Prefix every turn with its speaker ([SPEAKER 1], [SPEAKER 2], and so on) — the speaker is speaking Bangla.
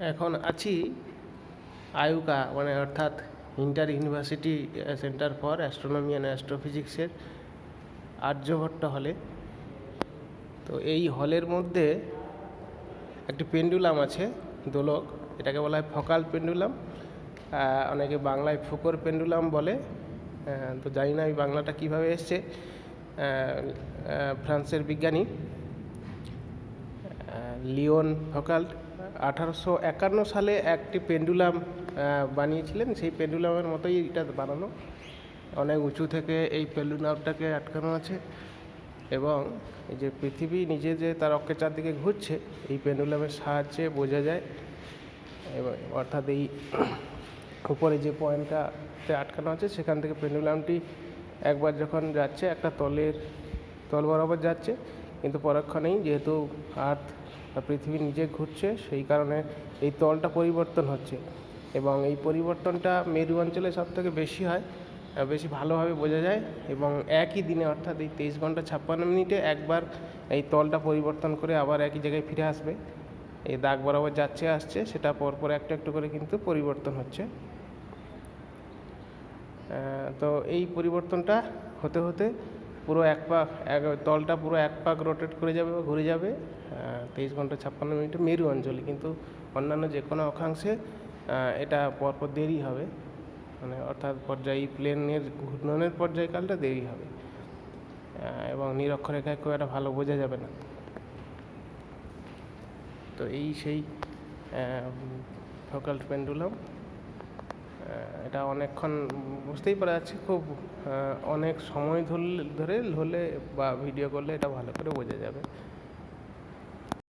[SPEAKER 1] এখন আছি আয়ুকা মানে অর্থাৎ inter university centre for astronomy and অ্যাস্ট্রোফিজিক্সের Aryabhata হলে। তো এই হলের মধ্যে একটি পেন্ডুলাম আছে, দোলক, এটাকে বলা হয় ফকাল পেন্ডুলাম, অনেকে বাংলায় ফুকোর পেন্ডুলাম বলে। তো জানি না এই বাংলাটা কীভাবে এসছে। ফ্রান্সের বিজ্ঞানী লিওন ফকাল্ট 1851 সালে একটি পেন্ডুলাম বানিয়েছিলেন। সেই পেন্ডুলামের মতোই এটা বানানো, অনেক উঁচু থেকে এই পেন্ডুলামটাকে আটকানো আছে এবং এই যে পৃথিবী নিজে যে তার অক্ষের চারদিকে ঘুরছে এই পেন্ডুলামের সাহায্যে বোঝা যায়। এবং অর্থাৎ এই উপরে যে পয়েন্টটাতে আটকানো আছে সেখান থেকে পেন্ডুলামটি একবার যখন যাচ্ছে একটা তল বরাবর যাচ্ছে, কিন্তু পরক্ষণেই যেহেতু আর্থ বা পৃথিবী নিজে ঘুরছে সেই কারণে এই তলটা পরিবর্তন হচ্ছে এবং এই পরিবর্তনটা মেরু অঞ্চলে সবথেকে বেশি হয়, বেশি ভালোভাবে বোঝা যায়। এবং একই দিনে অর্থাৎ এই 23 ঘন্টা 56 মিনিটে একবার এই তলটা পরিবর্তন করে আবার একই জায়গায় ফিরে আসবে। এই দাগ বরাবর যাচ্ছে আসছে, সেটা পরপর একটু একটু করে কিন্তু পরিবর্তন হচ্ছে। তো এই পরিবর্তনটা হতে হতে পুরো তলটা পুরো এক পাক রোটেট করে যাবে বা ঘুরে যাবে 23 ঘন্টা 56 মিনিটে মেরু অঞ্চলে, কিন্তু অন্যান্য যে কোনো অক্ষাংশে এটা পরপর দেরি হবে, মানে অর্থাৎ পর্যায়ী প্লেনের ঘূর্ণনের পর্যায়কালটা দেরি হবে এবং নিরক্ষরেখায় খুব একটা ভালো বোঝা যাবে না। তো এই সেই ফোকাল পেন্ডুলাম, এটা অনেকক্ষণ বুঝতেই পারা যাচ্ছে, খুব অনেক সময় ধরে হলে বা ভিডিও করলে এটা ভালো করে বোঝা যাবে।